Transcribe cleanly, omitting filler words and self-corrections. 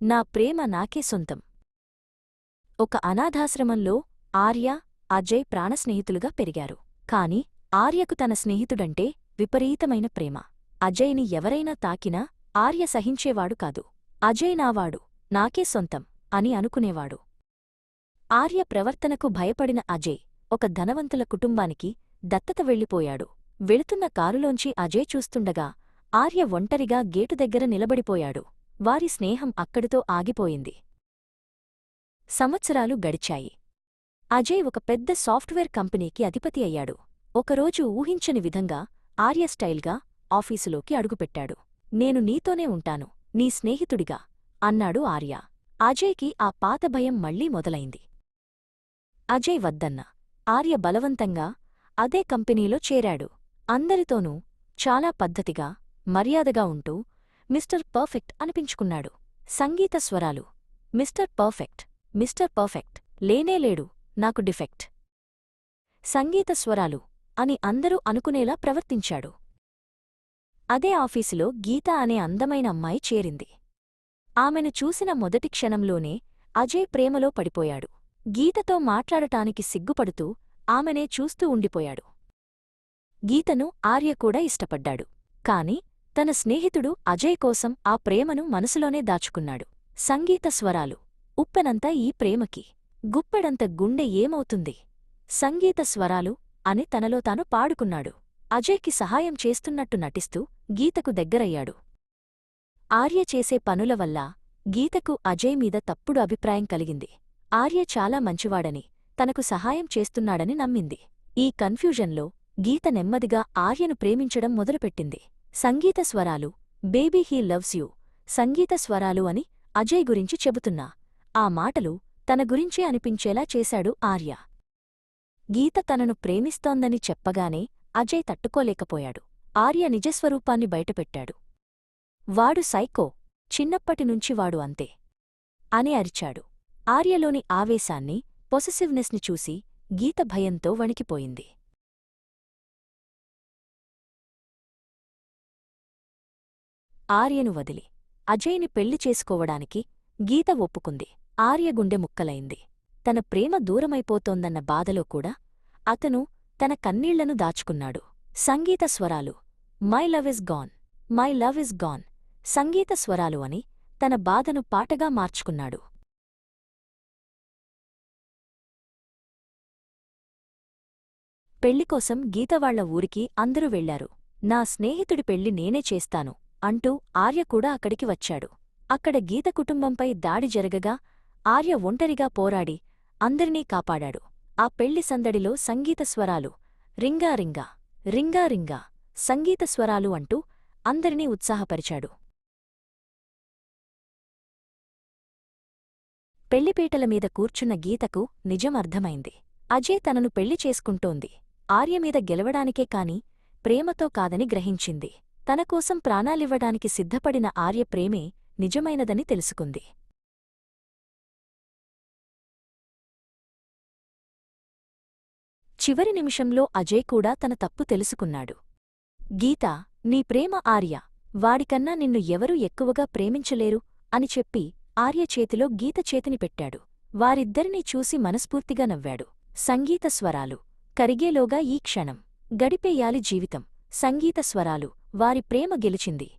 నా ప్రేమ నాకే సొంతం. ఒక అనాథాశ్రమంలో ఆర్య, అజయ్ ప్రాణస్నేహితులుగా పెరిగారు. కాని ఆర్యకు తన స్నేహితుడంటే విపరీతమైన ప్రేమ. అజయ్ని ఎవరైనా తాకినా ఆర్య సహించేవాడు కాదు. అజయ్ నావాడు, నాకే సొంతం అని అనుకునేవాడు. ఆర్య ప్రవర్తనకు భయపడిన అజయ్ ఒక ధనవంతుల కుటుంబానికి దత్తత వెళ్ళిపోయాడు. వెళుతున్న కారులోంచి అజయ్ చూస్తుండగా ఆర్య ఒంటరిగా గేటు దగ్గర నిలబడిపోయాడు. వారి స్నేహం అక్కడితో ఆగిపోయింది. సంవత్సరాలు గడిచాయి. అజయ్ ఒక పెద్ద సాఫ్ట్వేర్ కంపెనీకి అధిపతి అయ్యాడు. ఒకరోజు ఊహించని విధంగా ఆర్య స్టైల్గా ఆఫీసులోకి అడుగుపెట్టాడు. నేను నీతోనే ఉంటాను, నీ స్నేహితుడిగా అన్నాడు ఆర్య. అజయ్కి ఆ పాత భయం మళ్లీ మొదలైంది. అజయ్ వద్దన్నా ఆర్య బలవంతంగా అదే కంపెనీలో చేరాడు. అందరితోనూ చాలా పద్ధతిగా, మర్యాదగా ఉంటూ మిస్టర్ పర్ఫెక్ట్ అనిపించుకున్నాడు. సంగీత స్వరాలు. మిస్టర్ పర్ఫెక్ట్, మిస్టర్ పర్ఫెక్ట్, లేనేలేడు నాకు డిఫెక్ట్. సంగీత స్వరాలు అని అందరూ అనుకునేలా ప్రవర్తించాడు. అదే ఆఫీసులో గీత అనే అందమైన అమ్మాయి చేరింది. ఆమెను చూసిన మొదటి క్షణంలోనే అజయ్ ప్రేమలో పడిపోయాడు. గీతతో మాట్లాడటానికి సిగ్గుపడుతూ ఆమెనే చూస్తూ ఉండిపోయాడు. గీతను ఆర్య కూడా ఇష్టపడ్డాడు. కాని తన స్నేహితుడు అజయ్ కోసం ఆ ప్రేమను మనసులోనే దాచుకున్నాడు. సంగీత స్వరాలు. ఉప్పెనంత ఈ ప్రేమకి గుప్పెడంత గుండె ఏమవుతుంది? సంగీత స్వరాలు అని తనలో తాను పాడుకున్నాడు. అజయ్కి సహాయం చేస్తున్నట్టు నటిస్తూ గీతకు దగ్గరయ్యాడు. ఆర్య చేసే పనుల వల్ల గీతకు అజయ్ మీద తప్పుడు అభిప్రాయం కలిగింది. ఆర్య చాలా మంచివాడని, తనకు సహాయం చేస్తున్నాడని నమ్మింది. ఈ కన్ఫ్యూజన్లో గీత నెమ్మదిగా ఆర్యను ప్రేమించడం మొదలుపెట్టింది. సంగీత స్వరాలు. Baby he loves you. సంగీత స్వరాలు అని అజయ్ గురించి చెబుతున్నా ఆ మాటలు తన గురించే అనిపించేలా చేశాడు ఆర్య. గీత తనను ప్రేమిస్తోందని చెప్పగానే అజయ్ తట్టుకోలేకపోయాడు. ఆర్య నిజస్వరూపాన్ని బయటపెట్టాడు. వాడు సైకో, చిన్నప్పటినుంచి వాడు అంతే అని అరిచాడు. ఆర్యలోని ఆవేశాన్ని, పొసెసివ్నెస్ని చూసి గీత భయంతో వణికిపోయింది. ఆర్యను వదిలి అజయ్ని పెళ్లి చేసుకోవడానికి గీత ఒప్పుకుంది. ఆర్య గుండె ముక్కలైంది. తన ప్రేమ దూరమైపోతోందన్న బాధలో కూడా అతను తన కన్నీళ్లను దాచుకున్నాడు. సంగీత స్వరాలు. My love is gone, my love is gone. సంగీత స్వరాలు అని తన బాధను పాటగా మార్చుకున్నాడు. పెళ్లికోసం గీతవాళ్ల ఊరికి అందరూ వెళ్లారు. నా స్నేహితుడి పెళ్లి నేనే చేస్తాను అంటూ ఆర్య కూడా అక్కడికి వచ్చాడు. అక్కడ గీత కుటుంబంపై దాడి జరగగా ఆర్య ఒంటరిగా పోరాడి అందరినీ కాపాడాడు. ఆ పెళ్లి సందడిలో సంగీత స్వరాలు. రింగా రింగా, రింగా రింగా, సంగీత స్వరాలు అంటూ అందరినీ ఉత్సాహపరిచాడు. పెళ్లిపీటల మీద కూర్చున్న గీతకు నిజం అర్థమైంది. అజయ్ తనను పెళ్లి చేసుకుంటోంది ఆర్యమీద గెలవడానికే కాని ప్రేమతో కాదని గ్రహించింది. తనకోసం ప్రాణాలివ్వడానికి సిద్ధపడిన ఆర్య ప్రేమే నిజమైనదని తెలుసుకుంది. చివరి నిమిషంలో అజయ్ కూడా తన తప్పు తెలుసుకున్నాడు. గీతా, నీ ప్రేమ ఆర్య, వాడికన్నా నిన్ను ఎవరూ ఎక్కువగా ప్రేమించలేరు అని చెప్పి ఆర్య చేతిలో గీత చేతిని పెట్టాడు. వారిద్దరినీ చూసి మనస్ఫూర్తిగా నవ్వాడు. సంగీత స్వరాలు. కరిగేలోగా ఈ క్షణం గడిపేయాలి జీవితం. సంగీత స్వరాలు. వారి ప్రేమ గెలిచింది.